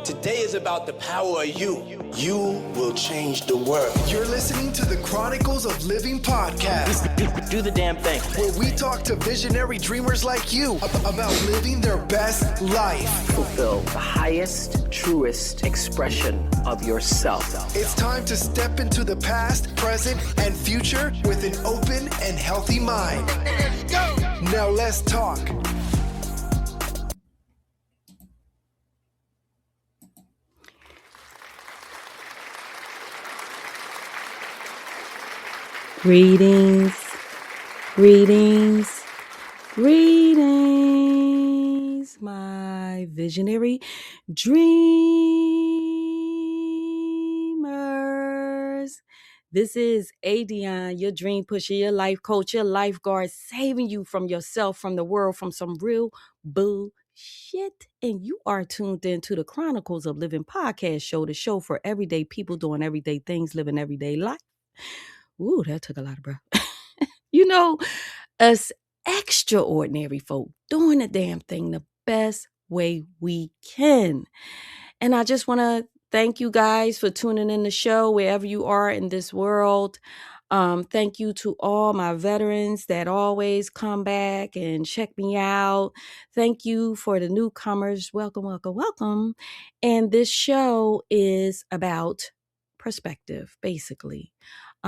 Today is about the power of you. You will change the world. You're listening to the Chronicles of Livin podcast, Do the damn thing. where we talk to visionary dreamers like you about living their best life. Fulfill the highest, truest expression of yourself. It's time to step into the past, present, and future with an open and healthy mind. Now let's talk. Greetings, greetings, greetings, my visionary dreamers. This is Adionne, your dream pusher, your life coach, your lifeguard, saving you from yourself, from the world, from some real bullshit. And you are tuned into the Chronicles of Livin podcast show, the show for everyday people doing everyday things, living everyday life. Ooh, that took a lot of breath. You know, us extraordinary folk doing the damn thing the best way we can. And I just want to thank you guys for tuning in the show wherever you are in this world. Thank you to all my veterans that always come back and check me out. Thank you for the newcomers. Welcome, welcome, welcome. And this show is about perspective, basically.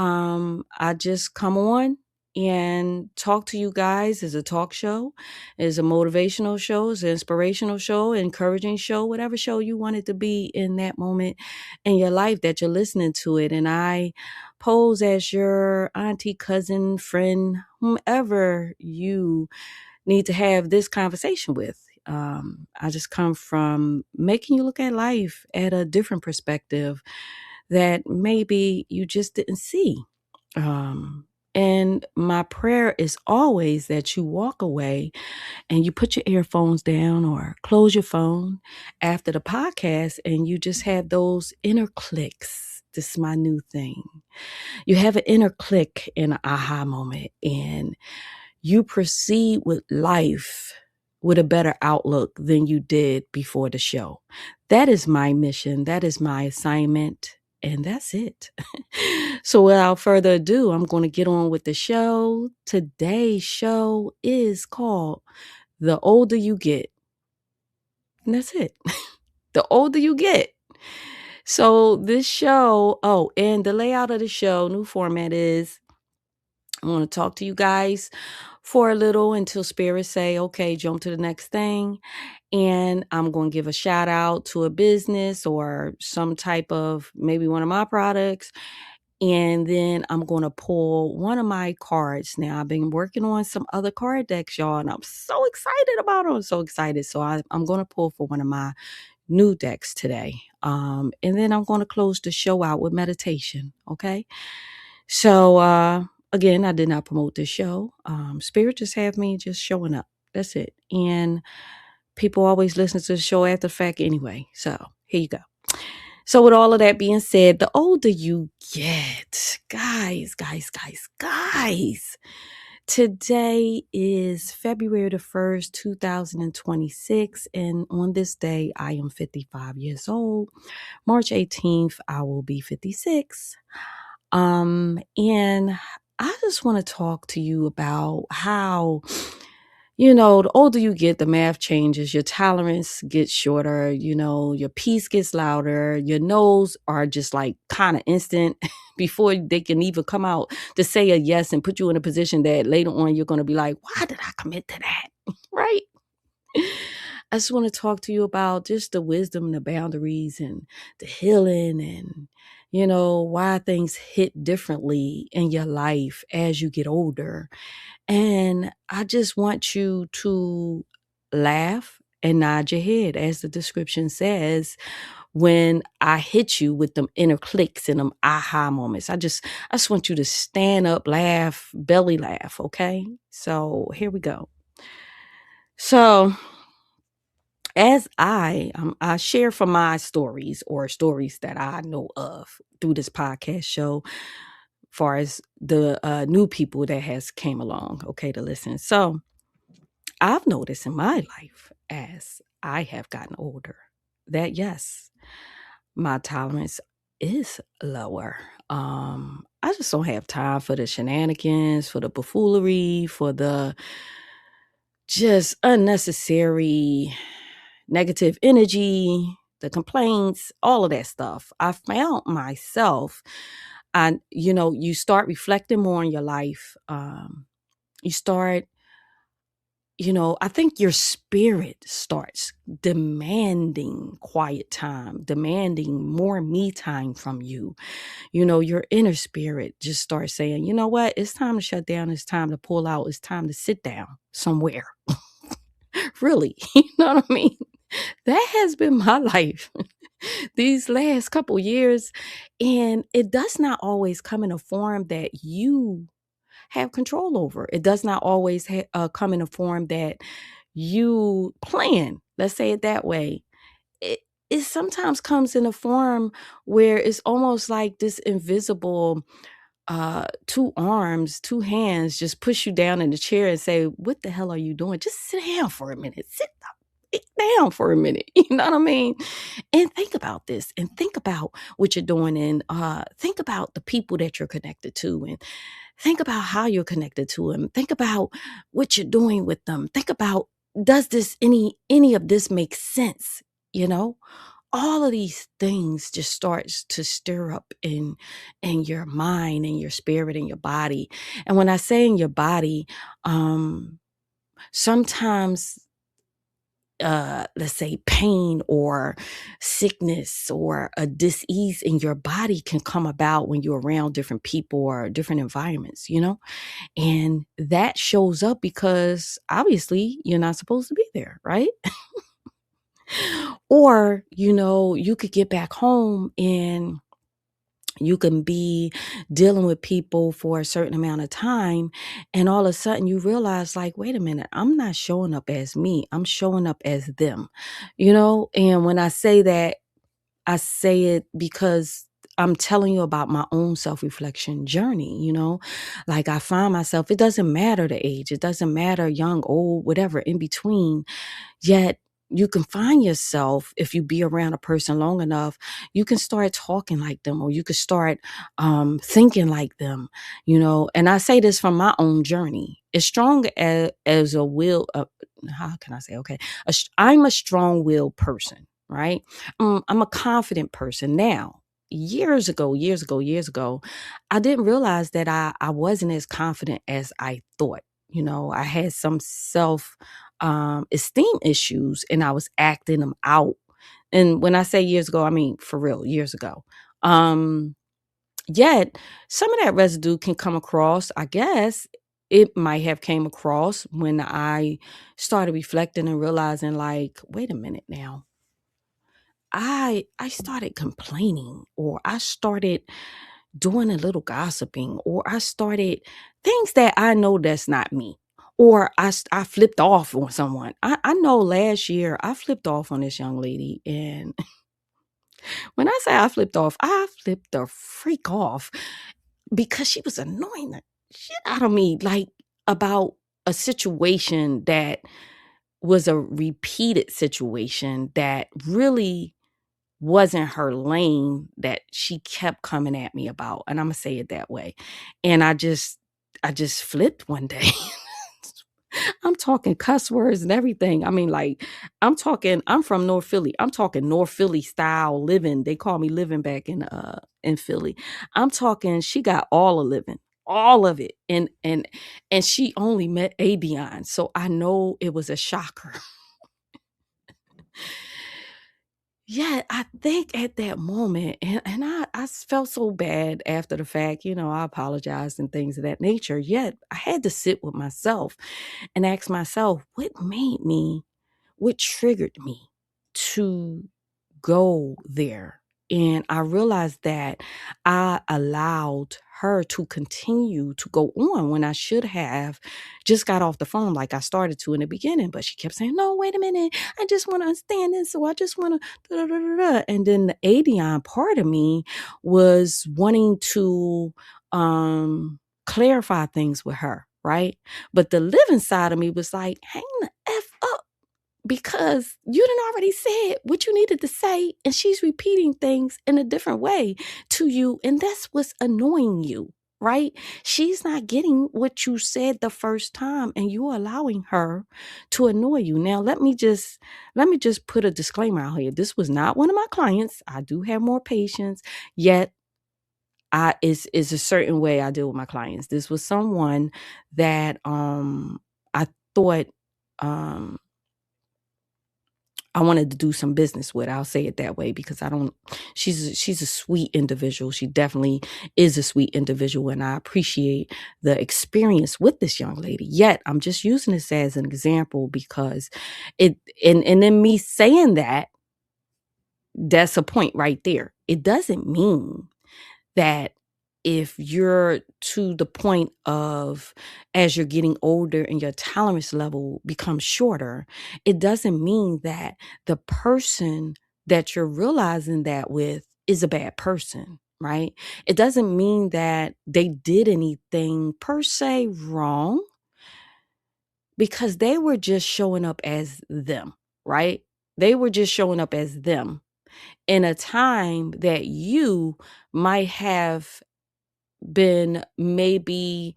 I just come on and talk to you guys. It's a talk show, it's a motivational show, it's an inspirational show, encouraging show, whatever show you want it to be in that moment in your life that you're listening to it. And I pose as your auntie, cousin, friend, whomever you need to have this conversation with. I just come from making you look at life at a different perspective that maybe you just didn't see. And my prayer is always that you walk away and you put your earphones down or close your phone after the podcast and you just have those inner clicks. This is my new thing. You have an inner click and an aha moment, and you proceed with life with a better outlook than you did before the show. That is my mission. That is my assignment. And that's it. So without further ado, I'm going to get on with the show. Today's show is called The Older You Get. And that's it. The older you get. So this show, and the layout of the show, new format is, I want to talk to you guys for a little until spirits say, okay, jump to the next thing. And I'm going to give a shout out to a business or some type of, maybe one of my products. And then I'm going to pull one of my cards. Now, I've been working on some other card decks, y'all, and I'm so excited about them. I'm so excited. So I'm going to pull for one of my new decks today. And then I'm going to close the show out with meditation. Okay. So, again, I did not promote this show. Spirit just have me just showing up. That's it. And people always listen to the show after the fact anyway. So here you go. So with all of that being said, the older you get, guys, today is February the 1st, 2026. And on this day, I am 55 years old. March 18th, I will be 56. And I just want to talk to you about how, the older you get, the math changes, your tolerance gets shorter, your peace gets louder, your no's are just like kind of instant before they can even come out to say a yes and put you in a position that later on you're going to be like, why did I commit to that? Right? I just want to talk to you about just the wisdom and the boundaries and the healing and, why things hit differently in your life as you get older. And I just want you to laugh and nod your head, as the description says, when I hit you with them inner clicks and them aha moments. I just want you to stand up, laugh, belly laugh, okay? So here we go. So as I share from my stories or stories that I know of through this podcast show, far as the new people that has came along, okay, to listen. So I've noticed in my life as I have gotten older that yes, my tolerance is lower. I just don't have time for the shenanigans, for the buffoonery, for the just unnecessary negative energy, the complaints, all of that stuff. I found myself, and you start reflecting more on your life. You start, I think your spirit starts demanding quiet time, demanding more me time from you. Your inner spirit just starts saying, you know what? It's time to shut down. It's time to pull out. It's time to sit down somewhere. Really. You know what I mean? That has been my life these last couple years. And it does not always come in a form that you have control over. It does not always come in a form that you plan. Let's say it that way. It sometimes comes in a form where it's almost like this invisible two arms, two hands just push you down in the chair and say, what the hell are you doing? Just sit down for a minute. Sit down for a minute. You know what I mean? And think about this and think about what you're doing and think about the people that you're connected to and think about how you're connected to them. Think about what you're doing with them. Think about, does this any of this make sense? All of these things just starts to stir up in your mind and your spirit and your body. And when I say in your body, sometimes let's say pain or sickness or a dis-ease in your body can come about when you're around different people or different environments, and that shows up because obviously you're not supposed to be there, right? Or, you could get back home and you can be dealing with people for a certain amount of time. And all of a sudden you realize like, wait a minute, I'm not showing up as me. I'm showing up as them, And when I say that, I say it because I'm telling you about my own self-reflection journey, like I find myself, it doesn't matter the age. It doesn't matter young, old, whatever in between. Yet you can find yourself, if you be around a person long enough, you can start talking like them or you can start thinking like them, and I say this from my own journey. As strong as a will, how can I say, okay, I'm a strong-willed person, right? I'm a confident person now. Years ago, I didn't realize that I wasn't as confident as I thought. I had some esteem issues and I was acting them out. And when I say years ago, I mean for real, years ago. Yet some of that residue can come across, I guess it might have came across when I started reflecting and realizing like, wait a minute now. I started complaining or I started doing a little gossiping or I started things that I know that's not me. Or I flipped off on someone. I know last year I flipped off on this young lady. And when I say I flipped the freak off because she was annoying the shit out of me, like about a situation that was a repeated situation that really wasn't her lane, that she kept coming at me about. And I'm gonna say it that way. And I just flipped one day. I'm talking cuss words and everything. I mean, like, I'm from North Philly. I'm talking North Philly style living. They call me living back in Philly. I'm talking, she got all of living, all of it. And she only met Adionne. So I know it was a shocker. Yeah, I think at that moment, and I felt so bad after the fact, I apologized and things of that nature. Yet I had to sit with myself and ask myself, what triggered me to go there? And I realized that I allowed her to continue to go on when I should have just got off the phone like I started to in the beginning. But she kept saying, no, wait a minute. I just want to understand this. So I just want to. And then the Adionne part of me was wanting to clarify things with her. right? But the living side of me was like, hang the F up, because you done already said what you needed to say, and she's repeating things in a different way to you, and that's what's annoying you, right? She's not getting what you said the first time, and you're allowing her to annoy you. Now, let me just put a disclaimer out here. This was not one of my clients. I do have more patience, yet is a certain way I deal with my clients. This was someone that I thought I wanted to do some business with. I'll say it that way, because she's a sweet individual. She definitely is a sweet individual, and I appreciate the experience with this young lady. Yet I'm just using this as an example, because and then me saying that's a point right there. It doesn't mean that if you're to the point of, as you're getting older and your tolerance level becomes shorter, it doesn't mean that the person that you're realizing that with is a bad person, right? It doesn't mean that they did anything per se wrong, because they were just showing up as them, right? They were just showing up as them in a time that you might have been maybe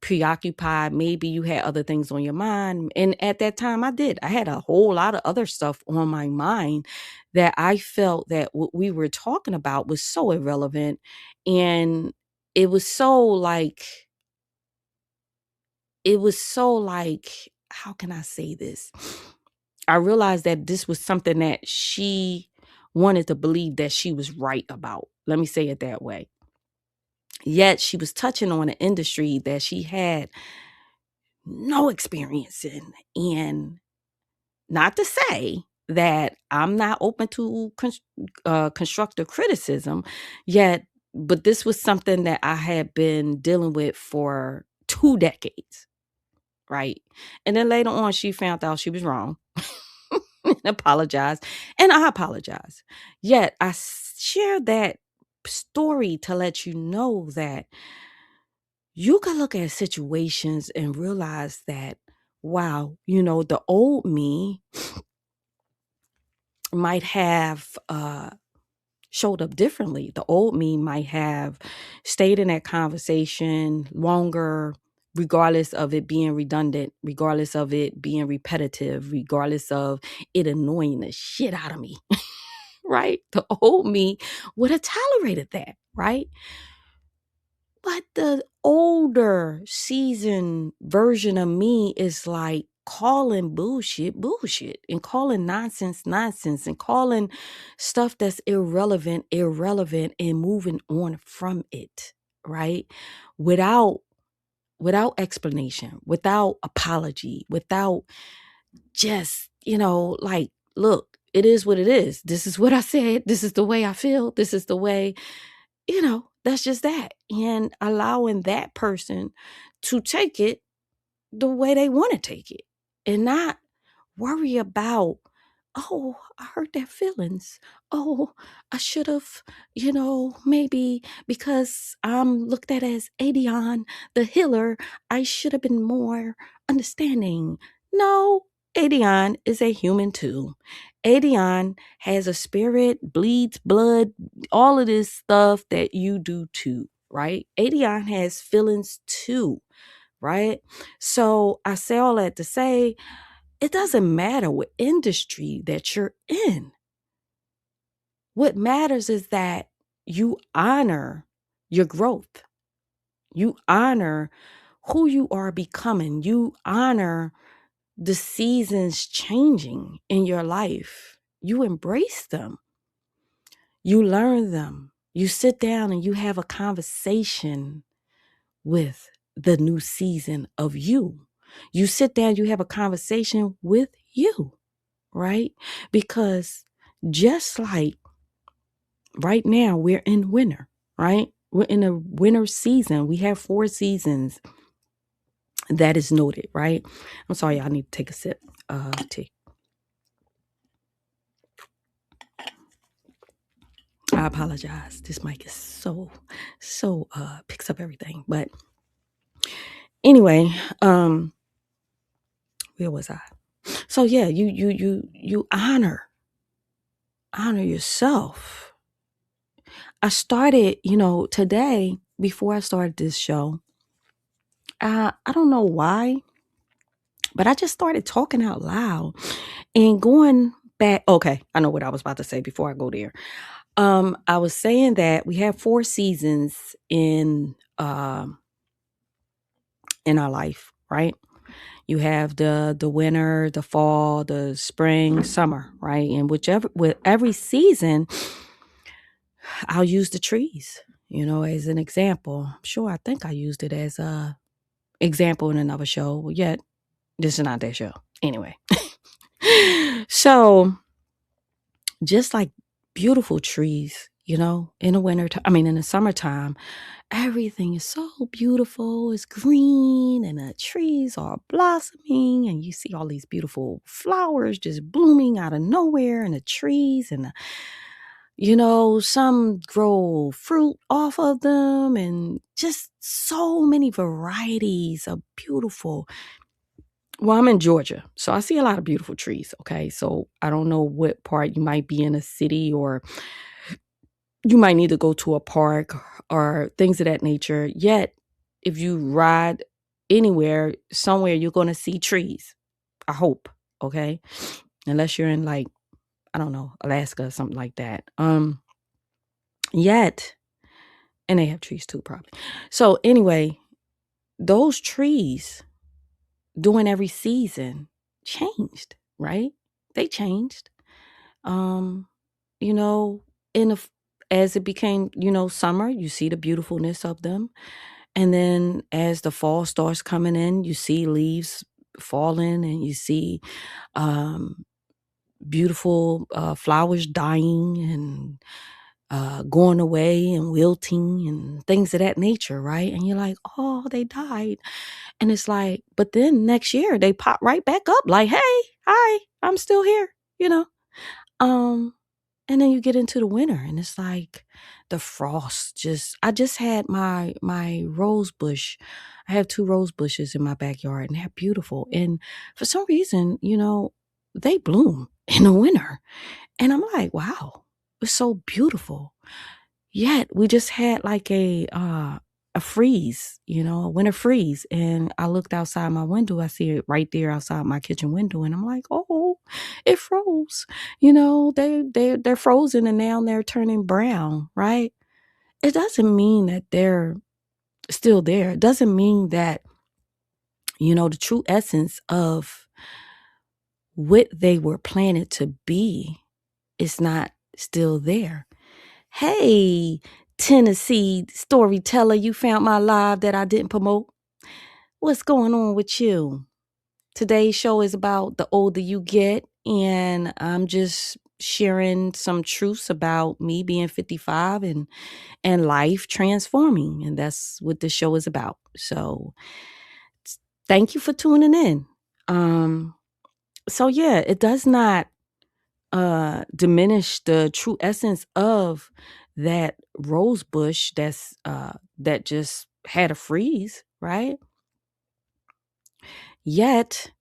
preoccupied. Maybe you had other things on your mind. And at that time I had a whole lot of other stuff on my mind, that I felt that what we were talking about was so irrelevant. And it was so like, how can I say this? I realized that this was something that she wanted to believe that she was right about. Let me say it that way. Yet she was touching on an industry that she had no experience in. And not to say that I'm not open to constructive criticism, but this was something that I had been dealing with for 2 decades, right? And then later on, she found out she was wrong and apologized, and I apologized. Yet I share that story to let you know that you can look at situations and realize that, wow, the old me might have showed up differently. The old me might have stayed in that conversation longer, regardless of it being redundant, regardless of it being repetitive, regardless of it annoying the shit out of me, right? The old me would have tolerated that, right? But the older seasoned version of me is like calling bullshit, and calling nonsense, and calling stuff that's irrelevant, and moving on from it, right? Without explanation, without apology, without just, like, look, it is what it is. This is what I said. This is the way I feel. This is the way, that's just that. And allowing that person to take it the way they want to take it, and not worry about, oh, I hurt their feelings. Oh, I should have, maybe because I'm looked at as Adionne, the healer, I should have been more understanding. No, Adionne is a human too. Adionne has a spirit, bleeds blood, all of this stuff that you do too, right? Adionne has feelings too, right? So I say all that to say, it doesn't matter what industry that you're in. What matters is that you honor your growth. You honor who you are becoming. You honor the seasons changing in your life. You embrace them. You learn them. You sit down and you have a conversation with the new season of you. You sit down, you have a conversation with you, right? Because just like right now, we're in winter, right? We're in a winter season. We have 4 seasons that is noted, right? I'm sorry, I need to take a sip. Tea. I apologize. This mic is so picks up everything. But Anyway, where was I? So yeah, you honor yourself. I started, today, before I started this show, I don't know why, but I just started talking out loud and going back. Okay, I know what I was about to say before I go there. I was saying that we have 4 seasons in our life, right? You have the winter, the fall, the spring, summer, right? And with every season, I'll use the trees, as an example. I'm sure I think I used it as a example in another show. Yet this is not that show. Anyway. So just like beautiful trees, in the winter time, in the summertime, everything is so beautiful. It's green and the trees are blossoming and you see all these beautiful flowers just blooming out of nowhere in the trees, and some grow fruit off of them, and just so many varieties of beautiful. Well, I'm in Georgia, so I see a lot of beautiful trees. Okay. So I don't know what part you might be in, a city, or you might need to go to a park or things of that nature. Yet, if you ride anywhere, somewhere, you're going to see trees. I hope. Okay. Unless you're in, like, I don't know, Alaska or something like that. Yet, and they have trees too, probably. So anyway, those trees during every season changed, right? They changed. Um, you know, as it became, summer, you see the beautifulness of them. And then as the fall starts coming in, you see leaves falling, and you see um beautiful flowers dying and going away and wilting and things of that nature, right? And you're like, oh, they died. And it's like, but then next year they pop right back up like, hey, hi, I'm still here, you know? Um, and then you get into the winter and it's like the frost I just had my rose bush. I have 2 rose bushes in my backyard and they're beautiful. And for some reason, they bloom in the winter. And I'm like, wow, it's so beautiful. Yet we just had like a freeze, a winter freeze. And I looked outside my window. I see it right there outside my kitchen window. And I'm like, oh, it froze. They're frozen and now they're turning brown, right? It doesn't mean that they're still there. It doesn't mean that, the true essence of what they were planted to be is not still there. Hey, Tennessee storyteller, you found my live that I didn't promote. What's going on with you? Today's show is about the older you get, and I'm just sharing some truths about me being 55 and life transforming, and that's what this show is about. So thank you for tuning in. So yeah, it does not diminish the true essence of that rose bush that just had a freeze, right? Yet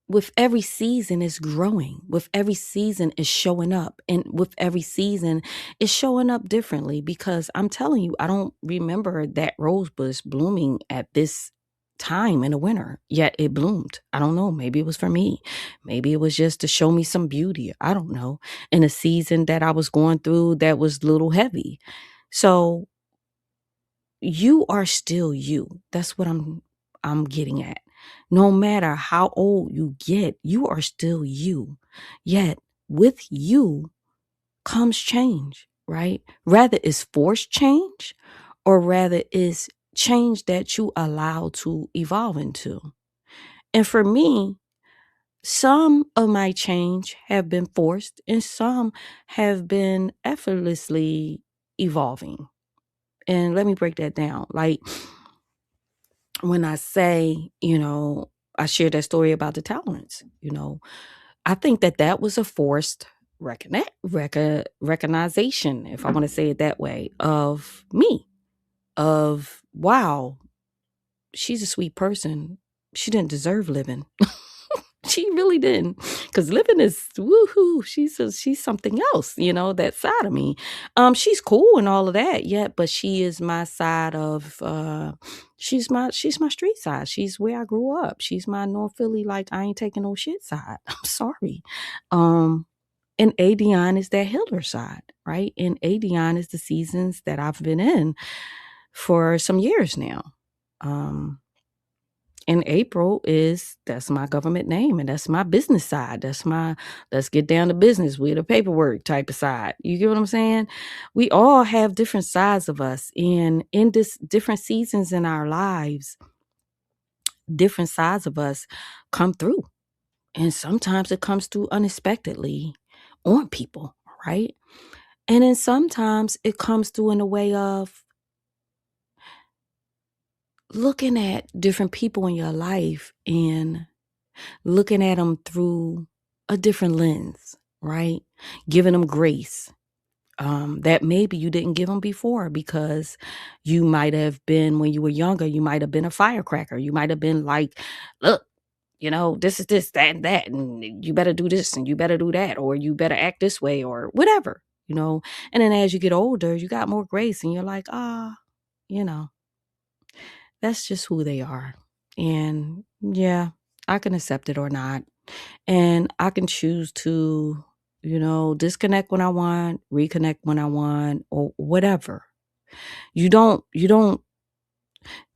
with every season is growing, with every season is showing up, and with every season is showing up differently, because I'm telling you, I don't remember that rose bush blooming at this time in the winter, yet it bloomed. I don't know, maybe it was for me, maybe it was just to show me some beauty, I don't know, in a season that I was going through that was a little heavy. So you are still you. That's what I'm getting at. No matter how old you get, you are still you. Yet with you comes change, right? Rather it's forced change, or rather is change that you allow to evolve into. And for me, some of my change have been forced and some have been effortlessly evolving. And let me break that down. Like, when I say, I shared that story about the tolerance, I think that was a forced recognition, if I want to say it that way, of me, of, wow, she's a sweet person. She didn't deserve living. She really didn't, because living is woohoo. She's something else, that side of me. She's cool and all of that, yeah, but she is my side of she's my street side. She's where I grew up. She's my North Philly, like I ain't taking no shit side. I'm sorry. And Adionne is that healer side, right? And Adionne is the seasons that I've been in for some years now. And April that's my government name, and that's my business side. That's my let's get down to business with the paperwork type of side. You get what I'm saying? We all have different sides of us. And in this different seasons in our lives, different sides of us come through. And sometimes it comes through unexpectedly on people, right? And then sometimes it comes through in a way of looking at different people in your life and looking at them through a different lens, right? Giving them grace that maybe you didn't give them before, because you might have been, when you were younger, you might have been a firecracker. You might have been like, look, this is this, that, and that, and you better do this and you better do that, or you better act this way or whatever, And then as you get older, you got more grace and you're like, you know, that's just who they are. And yeah, I can accept it or not. And I can choose to, disconnect when I want, reconnect when I want, or whatever. You don't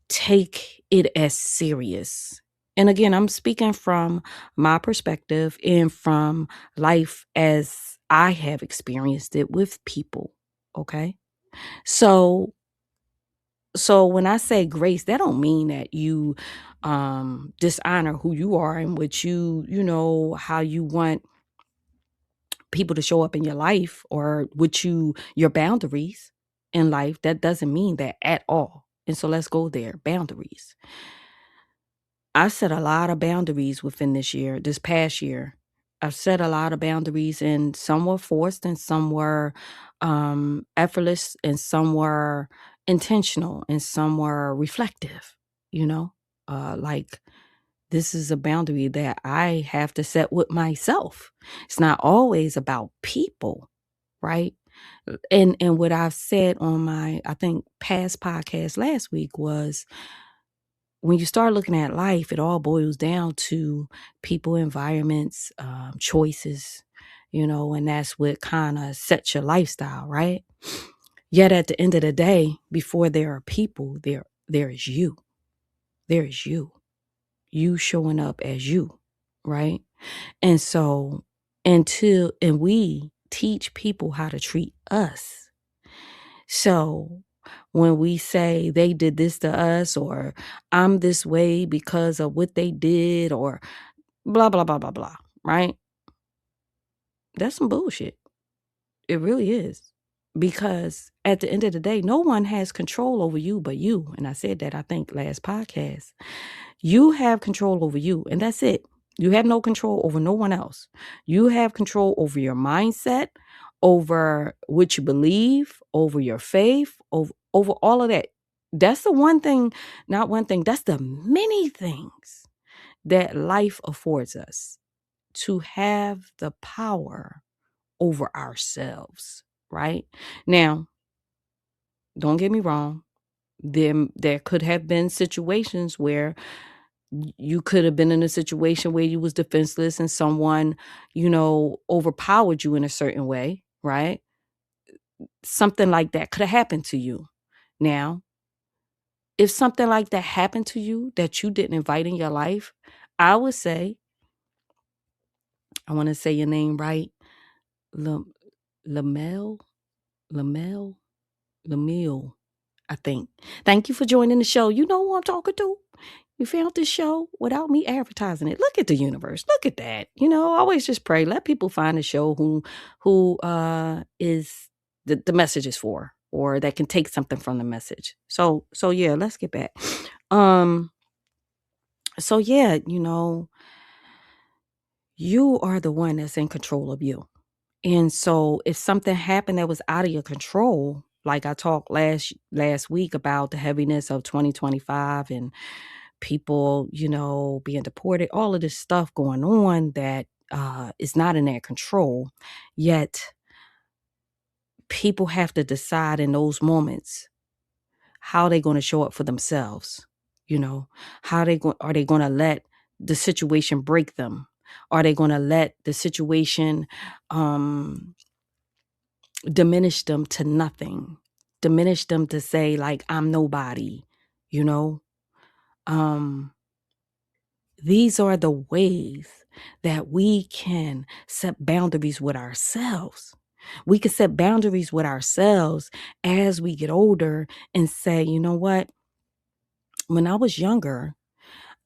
take it as serious. And again, I'm speaking from my perspective and from life as I have experienced it with people. Okay. So when I say grace, that don't mean that you dishonor who you are and what how you want people to show up in your life, or your boundaries in life. That doesn't mean that at all. And so let's go there. Boundaries. I set a lot of boundaries within this past year. I've set a lot of boundaries, and some were forced and some were effortless and some were intentional and some were reflective, like this is a boundary that I have to set with myself. It's not always about people, right? And what I've said on my, I think, past podcast last week was, when you start looking at life, it all boils down to people, environments, choices, and that's what kind of sets your lifestyle, right? Yet at the end of the day, before there are people, there is you. There is you. You showing up as you, right? And so and we teach people how to treat us. So when we say they did this to us, or I'm this way because of what they did, or blah, blah, blah, blah, blah, right? That's some bullshit. It really is. Because at the end of the day, no one has control over you but you. And I said that, I think, last podcast. You have control over you, and that's it. You have no control over no one else. You have control over your mindset, over what you believe, over your faith, over all of that. That's the one thing, not one thing, that's the many things that life affords us, to have the power over ourselves, right? Now, don't get me wrong. There could have been situations where you could have been in a situation where you was defenseless and someone, overpowered you in a certain way, right? Something like that could have happened to you. Now, if something like that happened to you that you didn't invite in your life, I would say, I want to say your name right, Lamel, Lamil, I think. Thank you for joining the show. You know who I'm talking to. You found this show without me advertising it. Look at the universe. Look at that. I always just pray. Let people find a show who is the message is for, or that can take something from the message. So yeah, let's get back. So yeah, you are the one that's in control of you. And so if something happened that was out of your control, like I talked last week about the heaviness of 2025 and people, being deported, all of this stuff going on that is not in their control. Yet people have to decide in those moments how they're going to show up for themselves. How are they going to let the situation break them? Are they going to let the situation diminish them to nothing? Diminish them to say, like, I'm nobody, you know? These are the ways that we can set boundaries with ourselves. We can set boundaries with ourselves as we get older and say, you know what? When I was younger,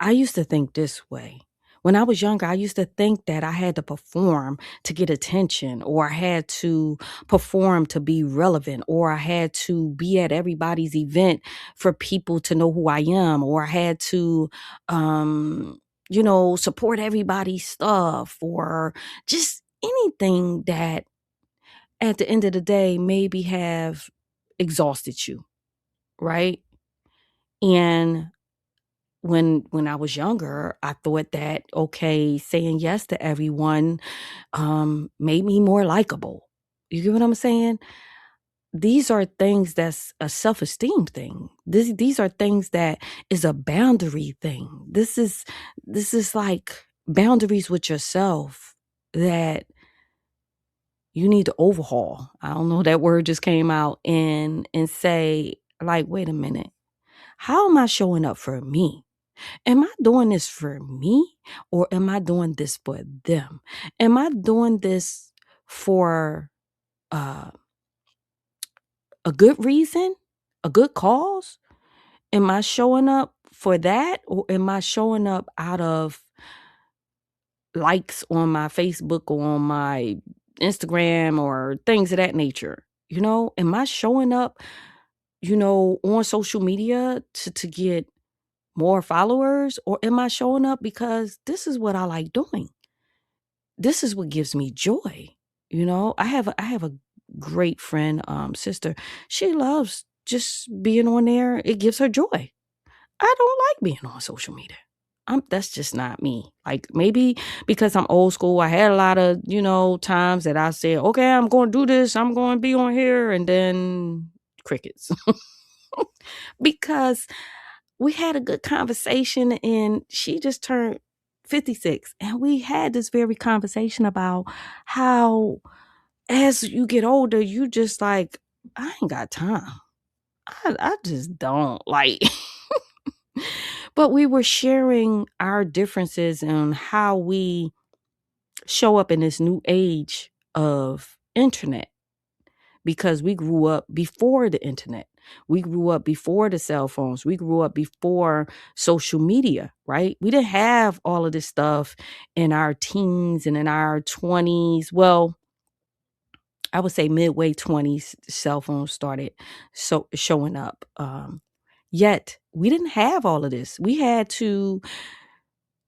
I used to think this way. When I was younger, I used to think that I had to perform to get attention, or I had to perform to be relevant, or I had to be at everybody's event for people to know who I am, or I had to, support everybody's stuff, or just anything that at the end of the day maybe have exhausted you, right? And when I was younger, I thought that, okay, saying yes to everyone made me more likable. You get what I'm saying? These are things that's a self-esteem thing. These are things that is a boundary thing. This is like boundaries with yourself that you need to overhaul. I don't know, that word just came out, and say, like, wait a minute. How am I showing up for me? Am I doing this for me, or am I doing this for them? Am I doing this for uh, a good reason, a good cause? Am I showing up for that, or am I showing up out of likes on my Facebook or on my Instagram or things of that nature? Am I showing up, on social media to get more followers, or am I showing up because this is what I like doing? This is what gives me joy. I have a great friend, sister. She loves just being on there. It gives her joy. I don't like being on social media. That's just not me. Like, maybe because I'm old school, I had a lot of, times that I said, okay, I'm going to do this. I'm going to be on here. And then crickets. Because we had a good conversation, and she just turned 56. And we had this very conversation about how as you get older, you just like, I ain't got time. I just don't like. But we were sharing our differences on how we show up in this new age of internet, because we grew up before the internet. We grew up before the cell phones. We grew up before social media, right? We didn't have all of this stuff in our teens and in our 20s. Well, I would say midway 20s, cell phones started showing up. Yet we didn't have all of this. We had to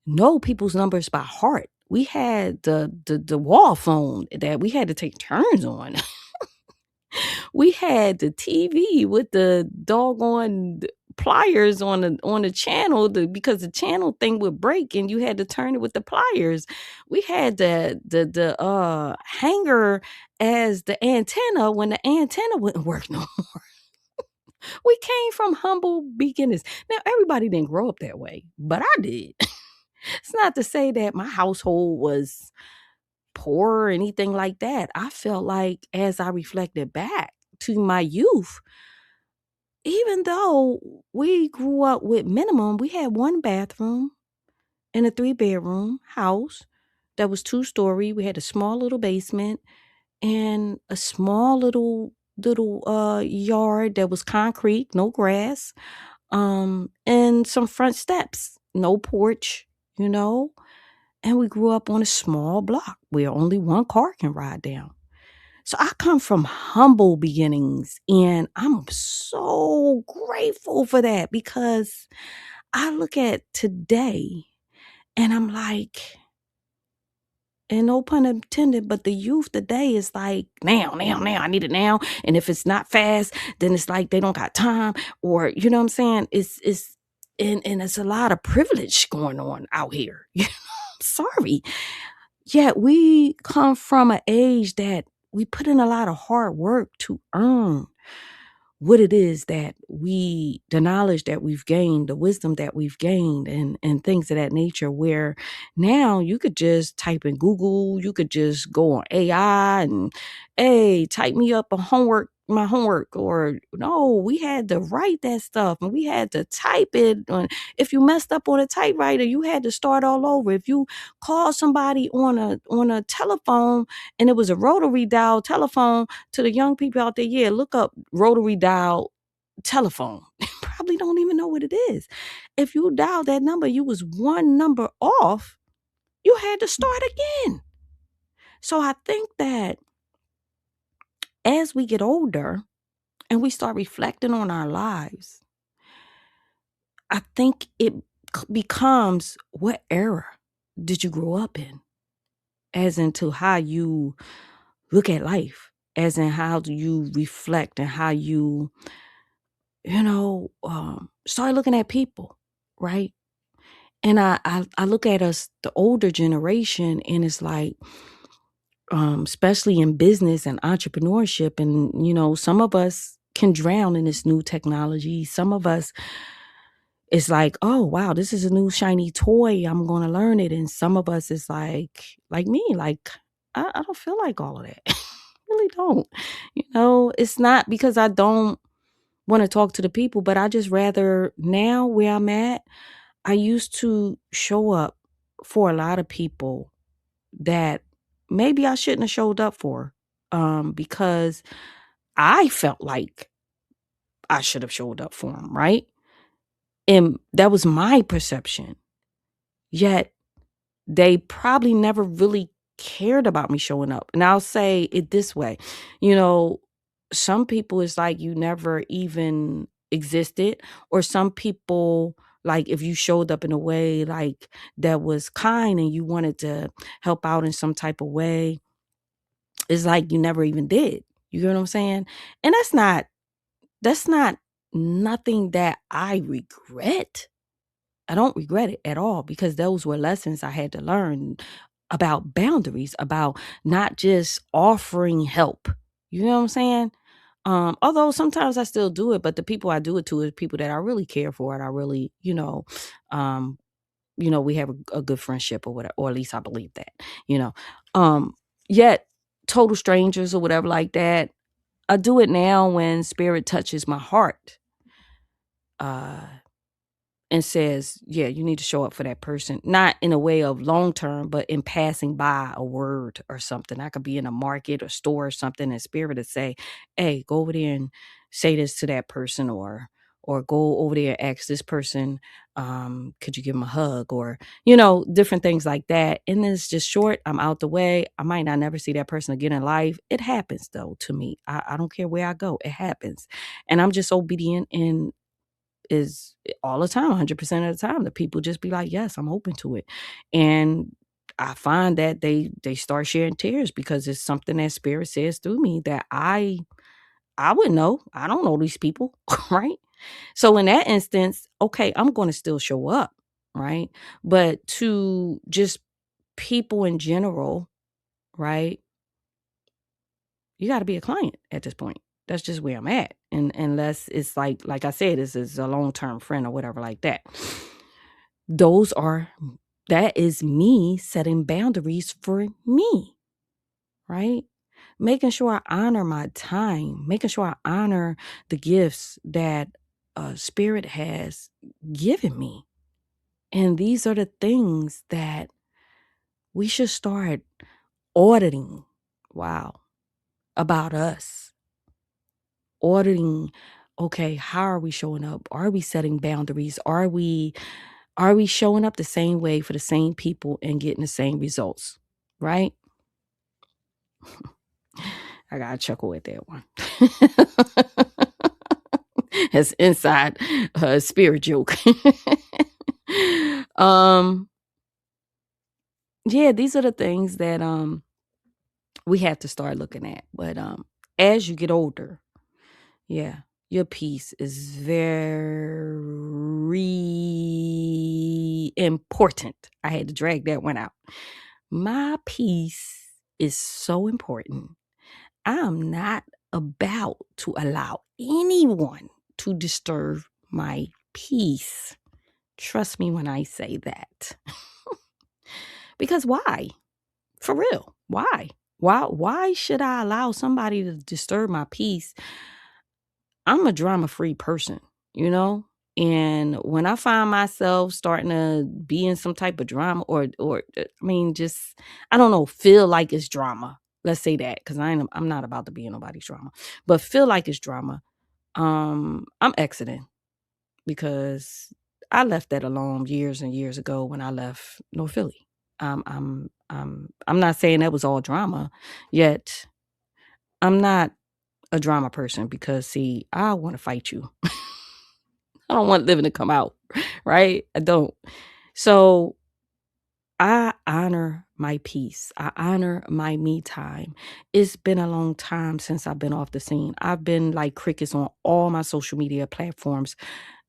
know people's numbers by heart. We had the wall phone that we had to take turns on. We had the TV with the doggone pliers on the channel, because the channel thing would break and you had to turn it with the pliers. We had the hanger as the antenna when the antenna wouldn't work no more. We came from humble beginnings. Now, everybody didn't grow up that way, but I did. It's not to say that my household was poor or anything like that. I felt like, as I reflected back to my youth, even though we grew up with minimum, we had one bathroom in a 3-bedroom house that was 2-story. We had a small little basement and a small little yard that was concrete, no grass, and some front steps, no porch, and we grew up on a small block where only one car can ride down. So I come from humble beginnings, and I'm so grateful for that, because I look at today and I'm like, And no pun intended, but the youth today is like, now, I need it now. And if it's not fast, then it's like they don't got time. Or, you know what I'm saying? And it's a lot of privilege going on out here. I'm sorry. Yet we come from an age that we put in a lot of hard work to earn what it is that the knowledge that we've gained, the wisdom that we've gained, and things of that nature, where now you could just type in Google, you could just go on AI and, hey, type me up my homework, or no, we had to write that stuff and we had to type it. If you messed up on a typewriter, you had to start all over. If you called somebody on a telephone and it was a rotary dial telephone, to the young people out there, yeah, look up rotary dial telephone. Probably don't even know what it is. If you dial that number, you was one number off, you had to start again. So I think that as we get older and we start reflecting on our lives, I think it becomes, what era did you grow up in? As into how you look at life, as in how do you reflect and how you start looking at people, right? And I look at us, the older generation, and it's like, especially in business and entrepreneurship, and some of us can drown in this new technology. Some of us, it's like, oh wow, this is a new shiny toy, I'm gonna learn it. And some of us is like me, like I don't feel like all of that. Really don't. It's not because I don't want to talk to the people, but I just rather, now where I'm at, I used to show up for a lot of people that maybe I shouldn't have showed up for, because I felt like I should have showed up for them, right? And that was my perception. Yet they probably never really cared about me showing up. And I'll say it this way, some people, it's like you never even existed, or some people, like if you showed up in a way like that was kind and you wanted to help out in some type of way, it's like you never even did. You get what I'm saying? And that's not nothing that I regret. I don't regret it at all, because those were lessons I had to learn about boundaries, about not just offering help. You know what I'm saying? Although sometimes I still do it, but the people I do it to are people that I really care for, and I really, we have a good friendship or whatever, or at least I believe that, you know. Yet total strangers or whatever like that, I do it now when spirit touches my heart. And says, yeah, you need to show up for that person. Not in a way of long term, but in passing by a word or something. I could be in a market or store or something, and spirit would say, hey, go over there and say this to that person, or go over there and ask this person, could you give them a hug, or, different things like that. And then it's just short. I'm out the way. I might not never see that person again in life. It happens though to me. I don't care where I go. It happens. And I'm just obedient, and is all the time, 100% of the time, the people just be like, yes, I'm open to it. And I find that they start sharing tears, because it's something that spirit says through me that I wouldn't know. I don't know these people, right? So in that instance, okay, I'm going to still show up, right? But to just people in general, right? You got to be a client at this point. That's just where I'm at. And unless it's like I said, this is a long-term friend or whatever like that. That is me setting boundaries for me, right? Making sure I honor my time, making sure I honor the gifts that spirit has given me. And these are the things that we should start auditing. Wow. About us. Auditing, okay, how are we showing up? Are we setting boundaries? Are we showing up the same way for the same people and getting the same results? Right? I got to chuckle at that one. That's inside spirit joke. yeah, these are the things that we have to start looking at. But as you get older, yeah, your peace is very important. I had to drag that one out. My peace is so important. I'm not about to allow anyone to disturb my peace. Trust me when I say that. Because why? For real. Why? Why should I allow somebody to disturb my peace? I'm a drama-free person, you know? And when I find myself starting to be in some type of drama just I don't know, feel like it's drama. Let's say that, because I'm not about to be in nobody's drama. But feel like it's drama. I'm exiting because I left that alone years and years ago when I left North Philly. I'm not saying that was all drama, yet I'm not a drama person because see, I want to fight you. I don't want Living to come out, right? I don't. So I honor my peace. I honor my me time. It's been a long time since I've been off the scene. I've been like crickets on all my social media platforms,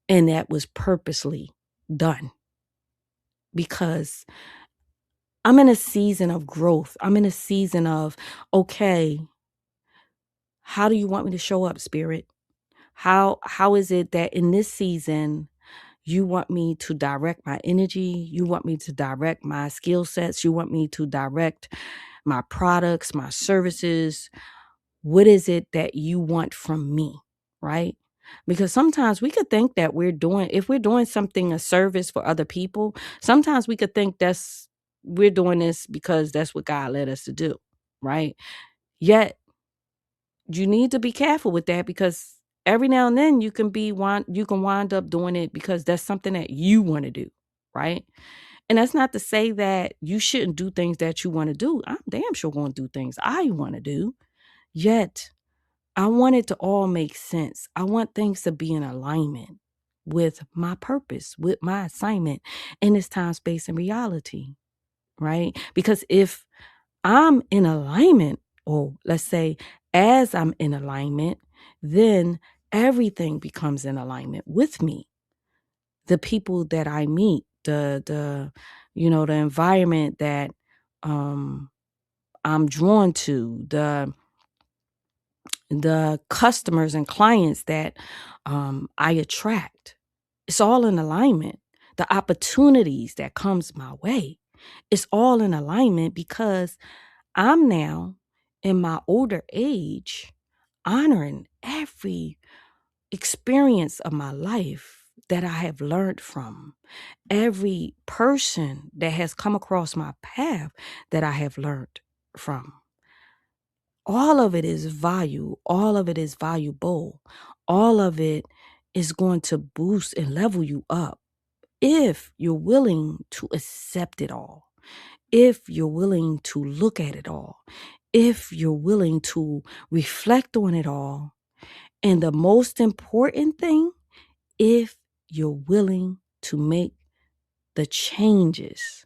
and that was purposely done because I'm in a season of growth. I'm in a season of, okay, how do you want me to show up, Spirit? How is it that in this season you want me to direct my energy? You want me to direct my skill sets? You want me to direct my products, my services? What is it that you want from me? Right? Because sometimes we could think that if we're doing something, a service for other people, sometimes we could think we're doing this because that's what God led us to do. Right? Yet you need to be careful with that because every now and then you can wind up doing it because that's something that you want to do, right? And that's not to say that you shouldn't do things that you want to do. I'm damn sure going to do things I want to do. Yet I want it to all make sense. I want things to be in alignment with my purpose, with my assignment in this time, space, and reality, right? Because if I'm in alignment, or let's say as I'm in alignment, then everything becomes in alignment with me. The people that I meet, the environment that um I'm drawn to, the customers and clients that I attract. It's all in alignment. The opportunities that comes my way, it's all in alignment because I'm now in my older age honoring every experience of my life that I have learned from, every person that has come across my path that I have learned from. All of it is value, all of it is valuable, all of it is going to boost and level you up if you're willing to accept it all, if you're willing to look at it all, if you're willing to reflect on it all, and the most important thing, if you're willing to make the changes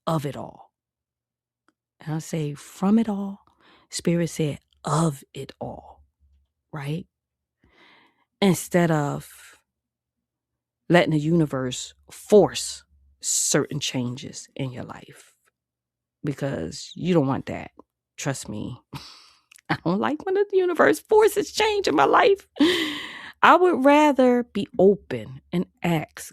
of it all. And I say from it all, Spirit said of it all, right? Instead of letting the universe force certain changes in your life because you don't want that. Trust me. I don't like when the universe forces change in my life. I would rather be open and ask,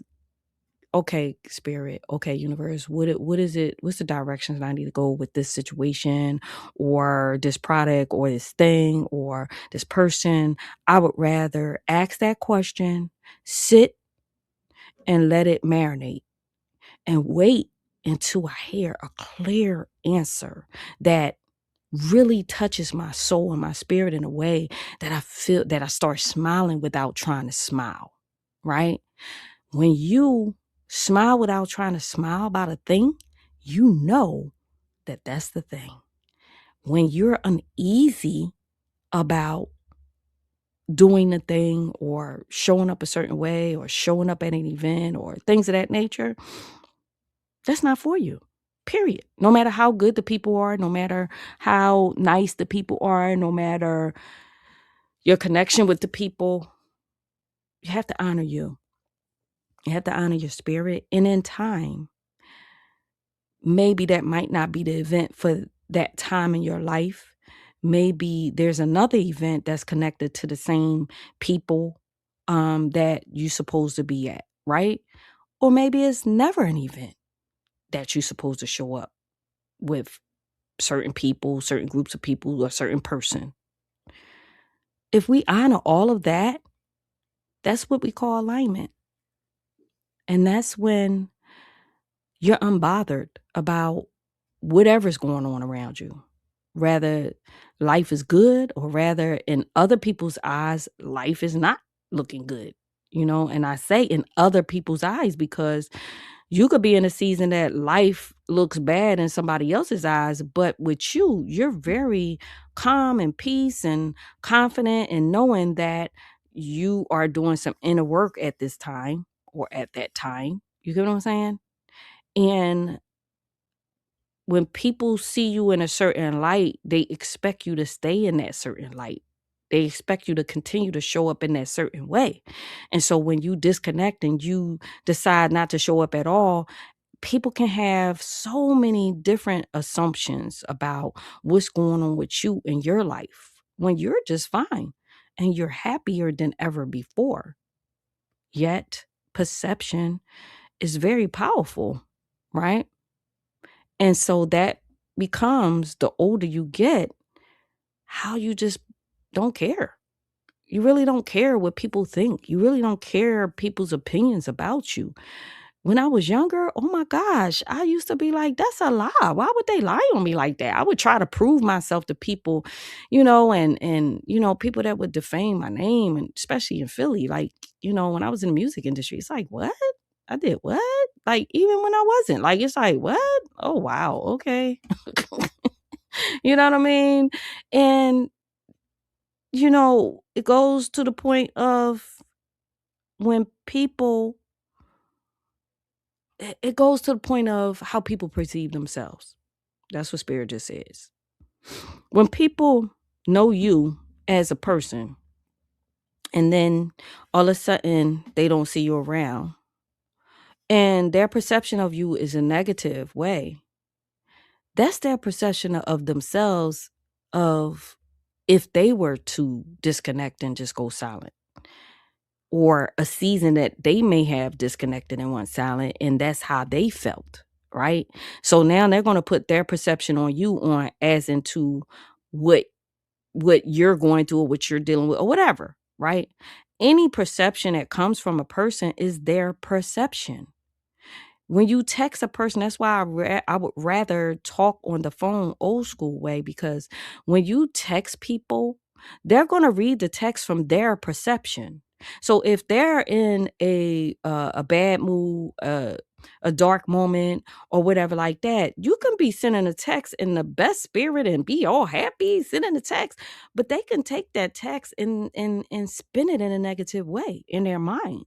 okay, Spirit, okay, universe, what is it? What's the directions that I need to go with this situation or this product or this thing or this person? I would rather ask that question, sit and let it marinate and wait until I hear a clear answer that really touches my soul and my spirit in a way that I feel that I start smiling without trying to smile, right? When you smile without trying to smile about a thing, you know that that's the thing. When you're uneasy about doing the thing or showing up a certain way or showing up at an event or things of that nature, that's not for you. period. No matter how good the people are, no matter how nice the people are, no matter your connection with the people, you have to honor you. You have to honor your spirit. And in time, maybe that might not be the event for that time in your life. Maybe there's another event that's connected to the same people that you're supposed to be at, right? Or maybe it's never an event that you're supposed to show up with certain people, certain groups of people, or a certain person. If we honor all of that, that's what we call alignment. And that's when you're unbothered about whatever's going on around you. Rather, life is good, or rather, in other people's eyes, life is not looking good. And I say in other people's eyes because you could be in a season that life looks bad in somebody else's eyes, but with you, you're very calm and peace and confident in knowing that you are doing some inner work at this time or at that time. You get what I'm saying? And when people see you in a certain light, they expect you to stay in that certain light. They expect you to continue to show up in that certain way. And so when you disconnect and you decide not to show up at all, people can have so many different assumptions about what's going on with you in your life when you're just fine and you're happier than ever before. Yet perception is very powerful, right? And so that becomes, the older you get, how you just don't care. You really don't care what people think. You really don't care people's opinions about you. When I was younger, oh my gosh, I used to be like, that's a lie. Why would they lie on me like that? I would try to prove myself to people, and people that would defame my name, and especially in Philly, like, when I was in the music industry, it's like, what? I did what? Like, even when I wasn't, like, it's like, what? Oh, wow. Okay. You know what I mean? And, it goes to the point of when people, it goes to the point of how people perceive themselves. That's what spirit just says. When people know you as a person, and then all of a sudden they don't see you around, and their perception of you is a negative way, that's their perception of themselves, of if they were to disconnect and just go silent, or a season that they may have disconnected and went silent, and that's how they felt, right? So now they're going to put their perception on you on as into what you're going through or what you're dealing with or whatever, right? Any perception that comes from a person is their perception. When you text a person, that's why I would rather talk on the phone old school way, because when you text people, they're going to read the text from their perception. So if they're in a bad mood, a dark moment, or whatever like that, you can be sending a text in the best spirit and be all happy sending a text, but they can take that text and spin it in a negative way in their mind,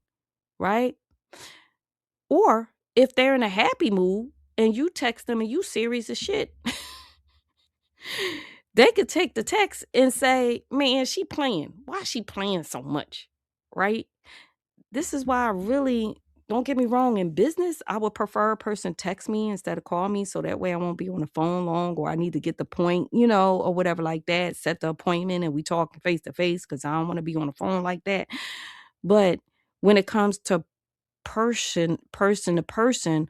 right? Or if they're in a happy mood and you text them and you serious as shit, they could take the text and say, man, she playing. Why is she playing so much? Right? This is why I really, don't get me wrong, in business, I would prefer a person text me instead of call me, so that way I won't be on the phone long, or I need to get the point, or whatever like that, set the appointment and we talk face to face, because I don't want to be on the phone like that. But when it comes to person to person,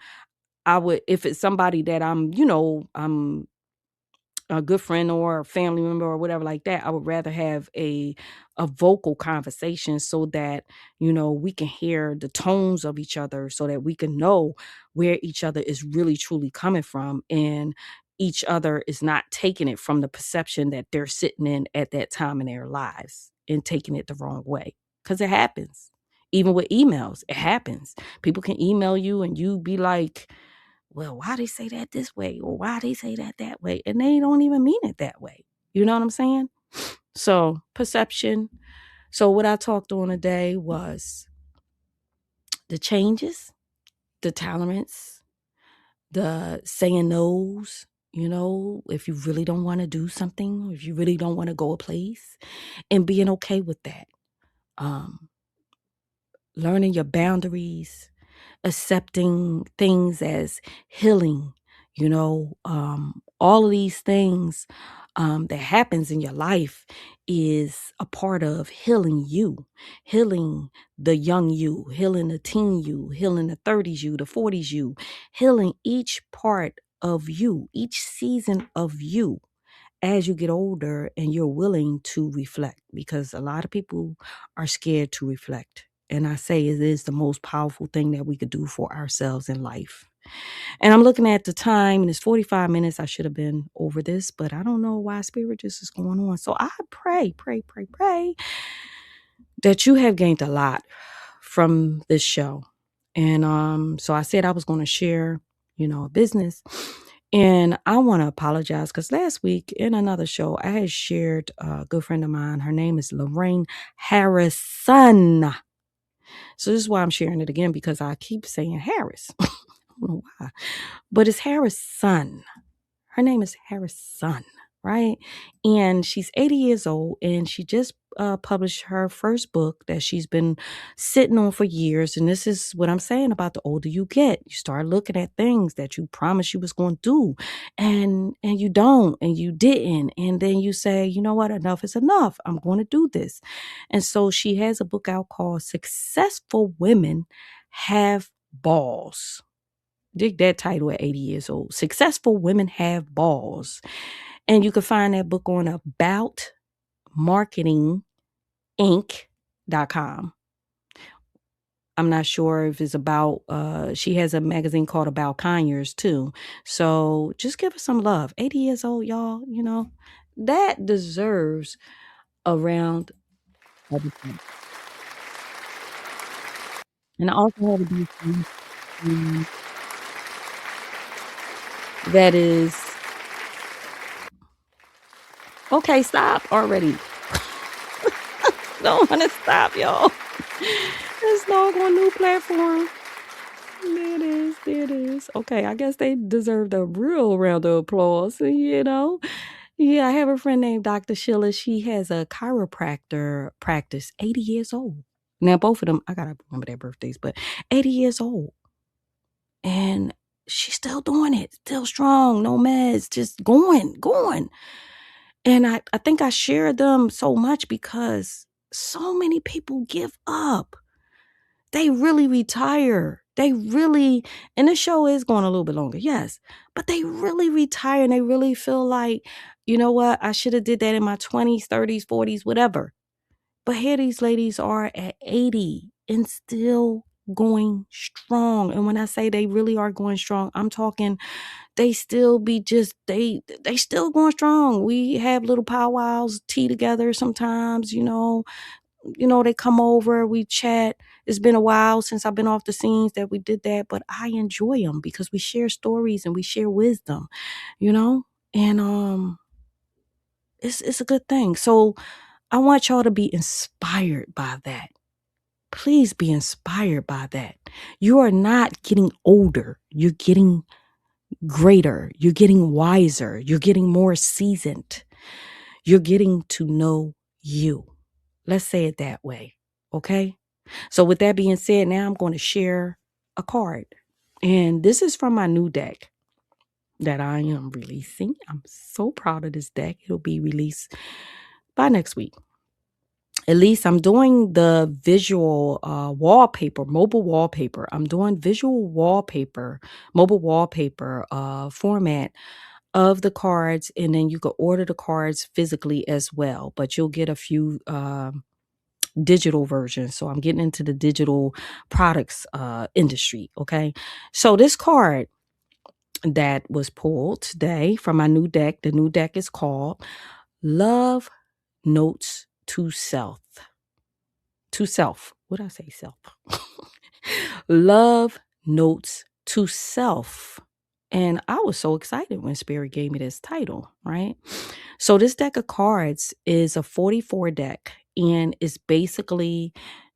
I would, if it's somebody that I'm a good friend or a family member or whatever like that, I would rather have a vocal conversation, so that, we can hear the tones of each other, so that we can know where each other is really truly coming from, and each other is not taking it from the perception that they're sitting in at that time in their lives and taking it the wrong way. Because it happens. Even with emails, it happens. People can email you and you be like, well, why they say that this way, or why they say that way? And they don't even mean it that way. You know what I'm saying? So perception. So what I talked on today was the changes, the tolerance, the saying no's, if you really don't want to do something, if you really don't want to go a place, and being okay with that. Um, Learning your boundaries, accepting things as healing, all of these things that happens in your life is a part of healing you, healing the young you, healing the teen you, healing the 30s you, the 40s you, healing each part of you, each season of you as you get older and you're willing to reflect, because a lot of people are scared to reflect. And I say it is the most powerful thing that we could do for ourselves in life. And I'm looking at the time and it's 45 minutes. I should have been over this, but I don't know why spirit just is going on. So I pray that you have gained a lot from this show. And so I said I was going to share, a business. And I want to apologize because last week in another show, I had shared a good friend of mine. Her name is Lorraine Harrison. So this is why I'm sharing it again, because I keep saying Harris. I don't know why, but it's Harrison. Her name is Harrison, right? And she's 80 years old, and she just published her first book that she's been sitting on for years. And this is what I'm saying about the older you get. You start looking at things that you promised you was going to do, and you don't, and you didn't. And then you say, you know what, enough is enough. I'm going to do this. And so she has a book out called Successful Women Have Balls. Dig that title at 80 years old. Successful Women Have Balls. And you can find that book on aboutmarketinginc.com. I'm not sure if it's about, she has a magazine called About Conyers too. So just give her some love. 80 years old, y'all, that deserves a round of applause. And I also have a DC that is, okay, stop already. Don't want to stop, y'all. Let's log on new platform. There it is. Okay, I guess they deserve a real round of applause, Yeah, I have a friend named Dr. Sheila. She has a chiropractor practice, 80 years old. Now, both of them, I got to remember their birthdays, but 80 years old. And she's still doing it, still strong, no meds, just going. And I think I share them so much because so many people give up. They really retire. And the show is going a little bit longer, yes, but they really retire and they really feel like, you know what, I should have did that in my 20s, 30s, 40s, whatever. But here these ladies are at 80 and still going strong. And when I say they really are going strong, I'm talking they still be just they still going strong. We have little powwows, tea together sometimes, they come over, we chat. It's been a while since I've been off the scenes that we did that, but I enjoy them because we share stories and we share wisdom, and it's a good thing. So I want y'all to be inspired by that. Please be inspired by that. You are not getting older. You're getting greater. You're getting wiser. You're getting more seasoned. You're getting to know you. Let's say it that way. Okay? So with that being said, now I'm going to share a card. And this is from my new deck that I am releasing. I'm so proud of this deck. It'll be released by next week. At least I'm doing the visual wallpaper, mobile wallpaper. I'm doing visual wallpaper, mobile wallpaper format of the cards. And then you can order the cards physically as well. But you'll get a few digital versions. So I'm getting into the digital products industry. Okay. So this card that was pulled today from my new deck, the new deck is called Love Notes to Self. To self. What did I say? Self. Love Notes to Self. And I was so excited when Spirit gave me this title, right? So this deck of cards is a 44 deck and it's basically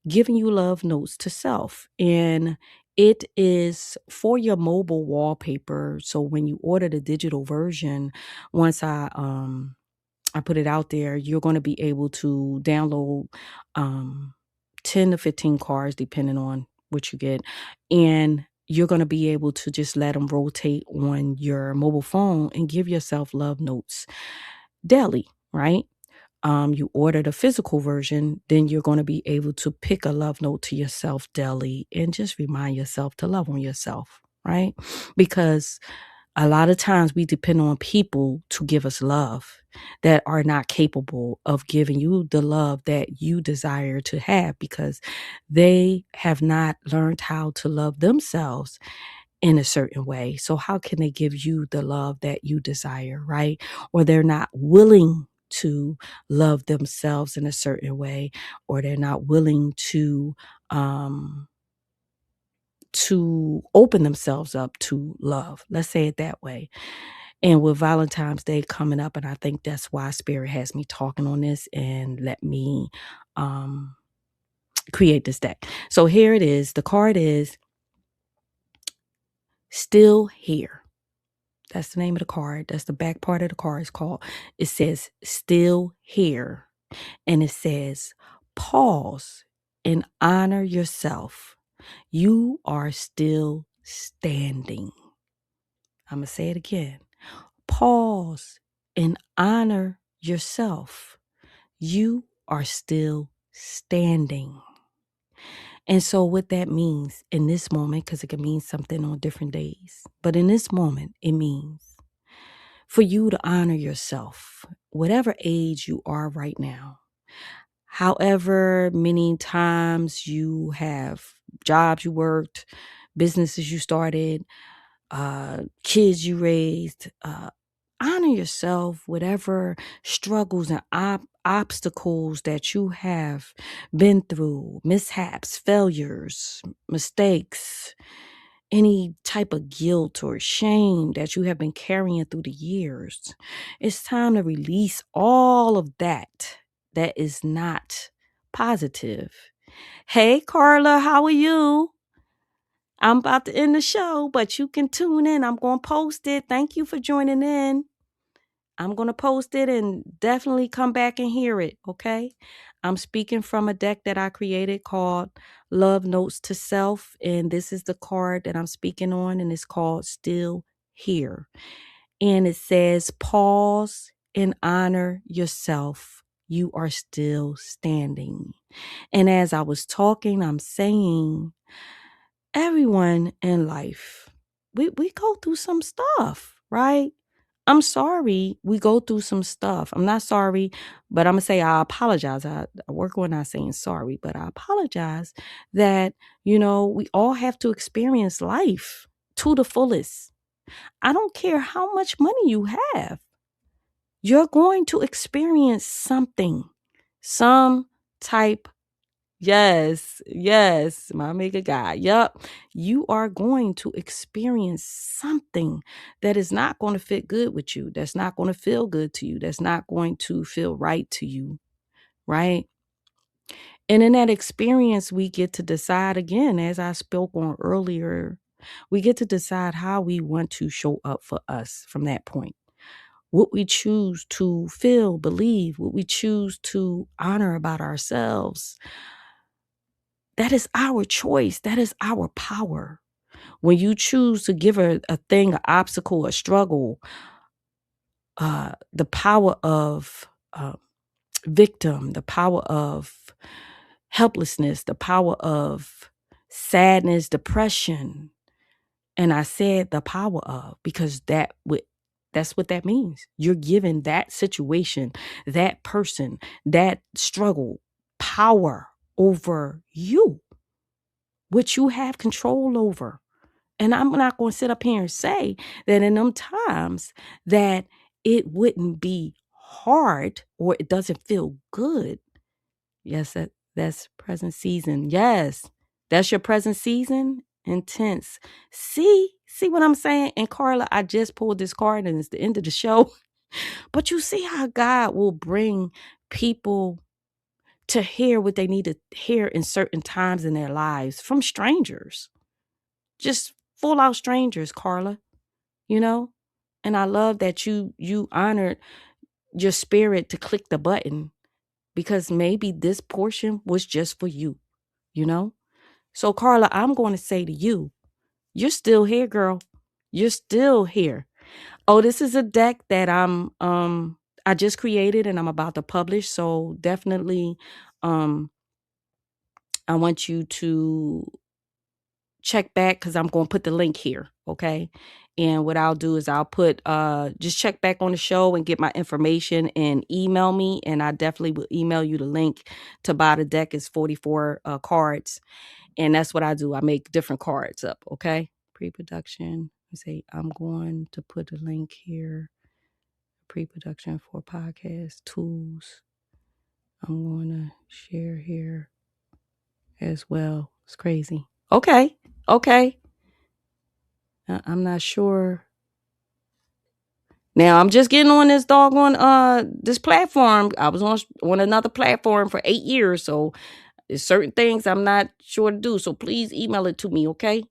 giving you love notes to self. And It is for your mobile wallpaper. So when you order the digital version, once I put it out there, you're going to be able to download um 10 to 15 cards depending on what you get, and you're going to be able to just let them rotate on your mobile phone and give yourself love notes daily, right? You order the physical version, then you're going to be able to pick a love note to yourself daily and just remind yourself to love on yourself, right? Because a lot of times we depend on people to give us love that are not capable of giving you the love that you desire to have, because they have not learned how to love themselves in a certain way. So how can they give you the love that you desire, right? Or they're not willing to love themselves in a certain way, or they're not willing um to open themselves up to love. Let's say it that way. And with Valentine's Day coming up, and I think that's why Spirit has me talking on this and let me um create this deck. So here it is. The card is Still Here. That's the name of the card. That's the back part of the card. It's called. It says Still Here. And it says, pause and honor yourself. You are still standing. I'm going to say it again. Pause and honor yourself. You are still standing. And so what that means in this moment, because it can mean something on different days, but in this moment, it means for you to honor yourself, whatever age you are right now. However many times you have jobs you worked, businesses you started, kids you raised, honor yourself, whatever struggles and obstacles that you have been through, mishaps, failures, mistakes, any type of guilt or shame that you have been carrying through the years. It's time to release all of that that is not positive. Hey, Carla, how are you? I'm about to end the show, but you can tune in. I'm going to post it. Thank you for joining in. I'm going to post it and definitely come back and hear it, okay? I'm speaking from a deck that I created called Love Notes to Self, and this is the card that I'm speaking on, and it's called Still Here. And it says, pause and honor yourself. You are still standing. And as I was talking, I'm saying, everyone in life, we go through some stuff, right? I'm sorry we go through some stuff. I'm not sorry, but I'm going to say I apologize. I work on not saying sorry, but I apologize that, we all have to experience life to the fullest. I don't care how much money you have. You're going to experience something, some type. Yes, my mega guy. Yup. You are going to experience something that is not going to fit good with you, that's not going to feel good to you, that's not going to feel right to you, right? And in that experience, we get to decide again, as I spoke on earlier, we get to decide how we want to show up for us from that point. What we choose to feel, believe, what we choose to honor about ourselves. That is our choice. That is our power. When you choose to give a thing, an obstacle, a struggle, the power of victim, the power of helplessness, the power of sadness, depression. And I said the power of, because that's what that means. You're giving that situation, that person, that struggle, power over you, which you have control over. And I'm not going to sit up here and say that in them times that it wouldn't be hard or it doesn't feel good. Yes, that's present season. Yes, that's your present season. Intense. See what I'm saying? And Carla, I just pulled this card and it's the end of the show. But you see how God will bring people to hear what they need to hear in certain times in their lives from strangers. just full out strangers, Carla, you know? And I love that you honored your spirit to click the button, because maybe this portion was just for you, you know? So Carla, I'm going to say to you, you're still here, girl. You're still here. Oh, this is a deck that I just created and I'm about to publish. So definitely I want you to check back, because I'm going to put the link here. Okay. And what I'll do is I'll put just check back on the show and get my information and email me. And I definitely will email you the link to buy the deck. It's 44 cards. And that's what I do. I make different cards up. Okay. Pre-production. Say I'm going to put a link here. Pre-production for podcast tools. I'm going to share here as well. It's crazy. Okay. I'm not sure. Now I'm just getting on this doggone this platform. I was on another platform for 8 years, so there's certain things I'm not sure to do. So please email it to me, okay?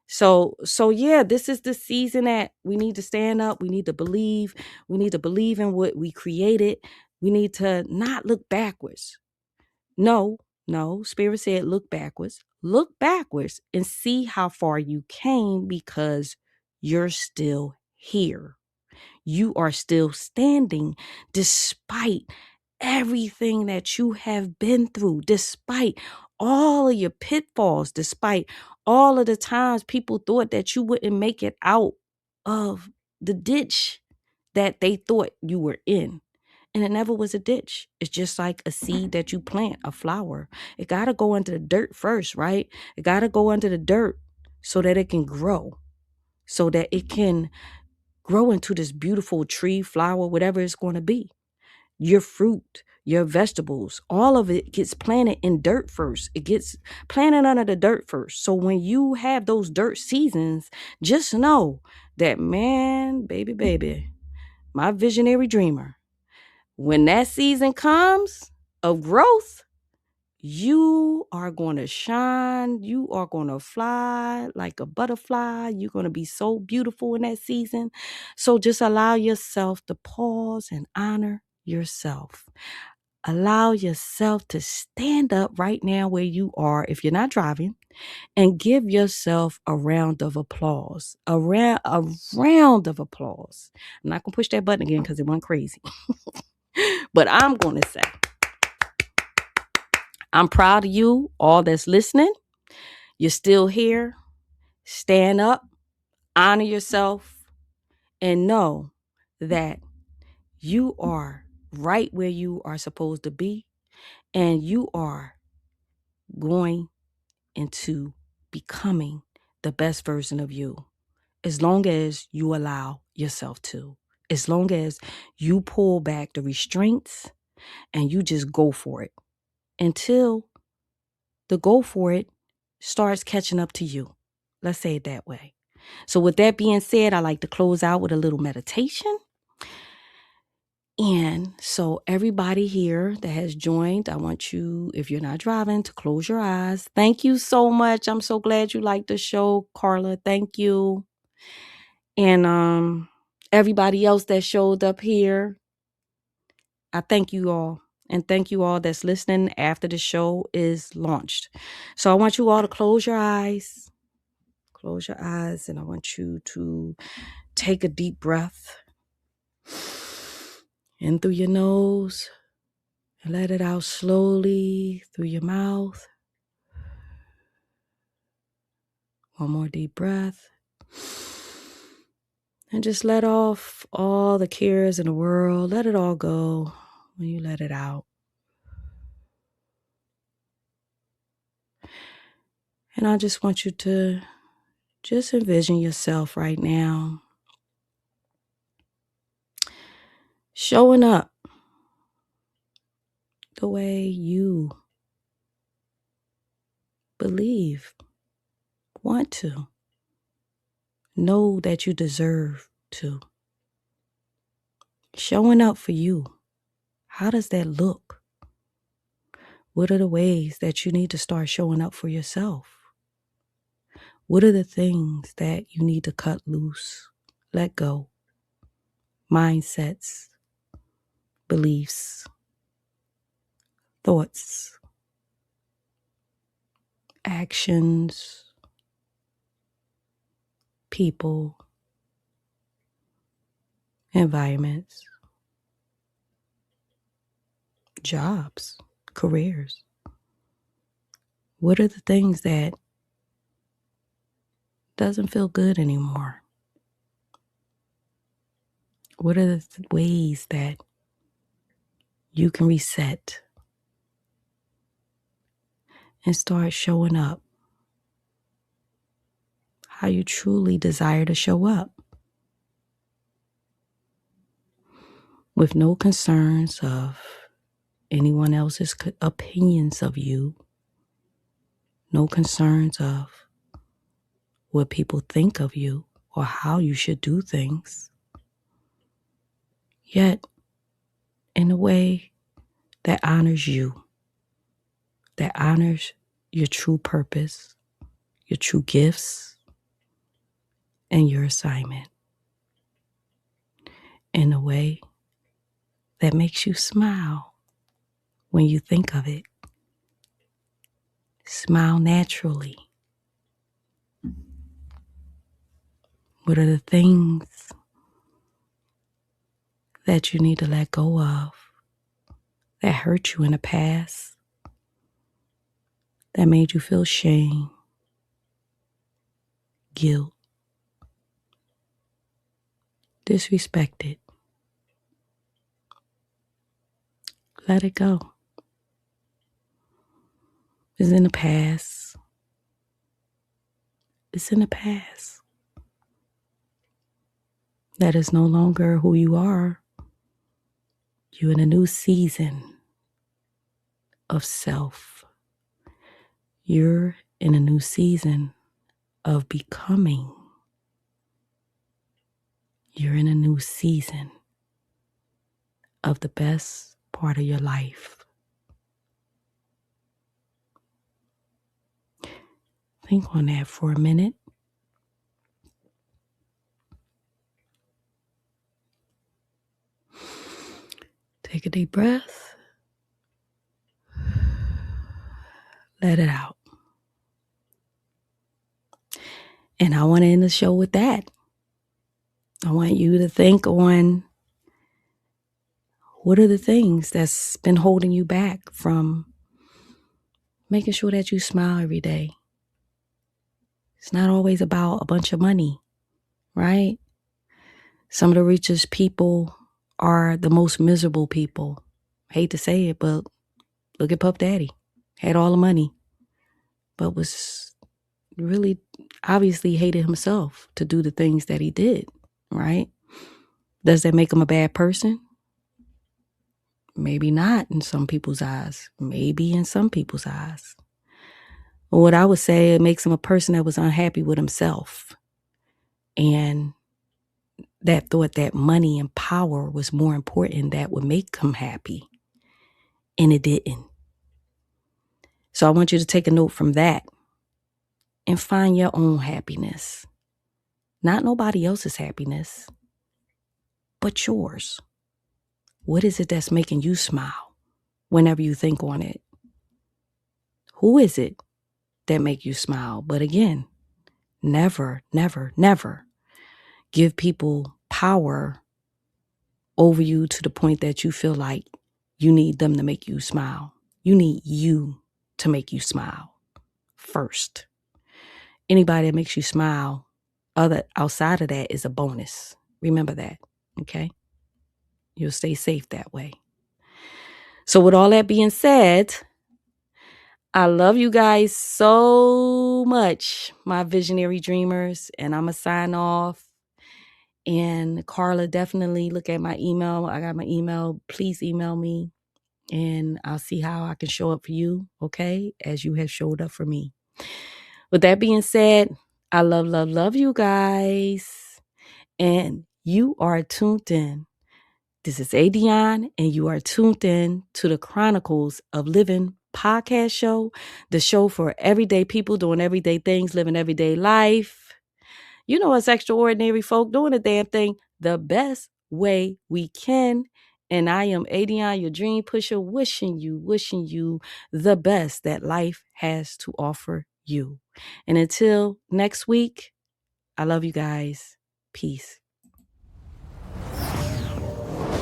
So yeah, this is the season that we need to stand up. We need to believe. We need to believe in what we created. We need to not look backwards. No, Spirit said look backwards. Look backwards and see how far you came, because you're still here. You are still standing despite everything that you have been through, despite all of your pitfalls, despite all of the times people thought that you wouldn't make it out of the ditch that they thought you were in. And it never was a ditch. It's just like a seed that you plant, a flower. It got to go into the dirt first, right? It got to go under the dirt so that it can grow, so that it can grow into this beautiful tree, flower, whatever it's going to be. Your fruit, your vegetables, all of it gets planted in dirt first. It gets planted under the dirt first. So when you have those dirt seasons, just know that, man, baby, my visionary dreamer, when that season comes of growth, you are going to shine. You are going to fly like a butterfly. You're going to be so beautiful in that season. So just allow yourself to pause and honor yourself. Allow yourself to stand up right now where you are, if you're not driving, and give yourself a round of applause. A round of applause. I'm not going to push that button again because it went crazy. But I'm going to say, I'm proud of you, all that's listening. You're still here. Stand up, honor yourself, and know that you are right where you are supposed to be, and you are going into becoming the best version of you, as long as you allow yourself to, as long as you pull back the restraints and you just go for it until the go for it starts catching up to you. Let's say it that way. So with that being said, I like to close out with a little meditation. And so everybody here that has joined, I want you, if you're not driving, to close your eyes. Thank you so much. I'm so glad you liked the show, Carla. Thank you. And everybody else that showed up here, I thank you all. And thank you all that's listening after the show is launched. So I want you all to close your eyes. Close your eyes, and I want you to take a deep breath in through your nose and let it out slowly through your mouth. One more deep breath. And just let off all the cares in the world. Let it all go when you let it out. And I just want you to just envision yourself right now showing up the way you believe, want to, know that you deserve to. Showing up for you. How does that look? What are the ways that you need to start showing up for yourself? What are the things that you need to cut loose, let go? Mindsets, beliefs, thoughts, actions, people, environments, jobs, careers. What are the things that doesn't feel good anymore? What are the ways that you can reset and start showing up how you truly desire to show up, with no concerns of anyone else's opinions of you, no concerns of what people think of you or how you should do things, yet in a way that honors you, that honors your true purpose, your true gifts, and your assignment, in a way that makes you smile when you think of it. Smile naturally. What are the things that you need to let go of that hurt you in the past, that made you feel shame, guilt, disrespected? Let it go. It's in the past. It's in the past. That is no longer who you are. You're in a new season of self. You're in a new season of becoming. You're in a new season of the best part of your life. Think on that for a minute. Take a deep breath. Let it out. And I want to end the show with that. I want you to think on what are the things that's been holding you back from making sure that you smile every day. It's not always about a bunch of money, right? Some of the richest people are the most miserable people. Hate to say it, but look at Puff Daddy. Had all the money, but was really obviously hated himself to do the things that he did, right? Does that make him a bad person? Maybe not in some people's eyes. Maybe in some people's eyes. But what I would say, it makes him a person that was unhappy with himself. And that thought that money and power was more important, that would make him happy. And it didn't. So I want you to take a note from that and find your own happiness. Not nobody else's happiness, but yours. What is it that's making you smile whenever you think on it? Who is it that make you smile? But again, never, never, never give people power over you to the point that you feel like you need them to make you smile. You need you to make you smile first. Anybody that makes you smile outside of that is a bonus. Remember that, okay? You'll stay safe that way. So with all that being said, I love you guys so much, my visionary dreamers, and I'm going to sign off. And Carla, definitely look at my email. I got my email. Please email me, and I'll see how I can show up for you, okay, as you have showed up for me. With that being said, I love you guys, and you are tuned in. This is Adionne, and you are tuned in to the Chronicles of Livin podcast show, the show for everyday people doing everyday things, living everyday life. You know, us extraordinary folk doing a damn thing the best way we can. And I am Adionne, your dream pusher, wishing you the best that life has to offer you. And until next week, I love you guys. Peace.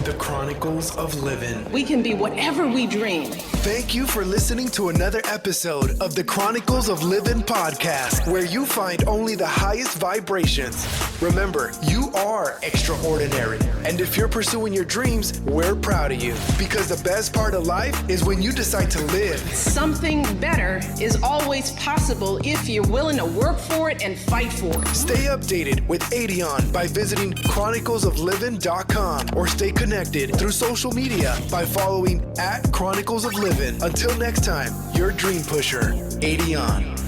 The Chronicles of Livin. We can be whatever we dream. Thank you for listening to another episode of the Chronicles of Livin podcast, where you find only the highest vibrations. Remember, you are extraordinary. And if you're pursuing your dreams, we're proud of you. Because the best part of life is when you decide to live. Something better is always possible if you're willing to work for it and fight for it. Stay updated with Adionne by visiting chroniclesoflivin.com or stay connected through social media by following @Chronicles of Livin. Until next time, your dream pusher, Adionne.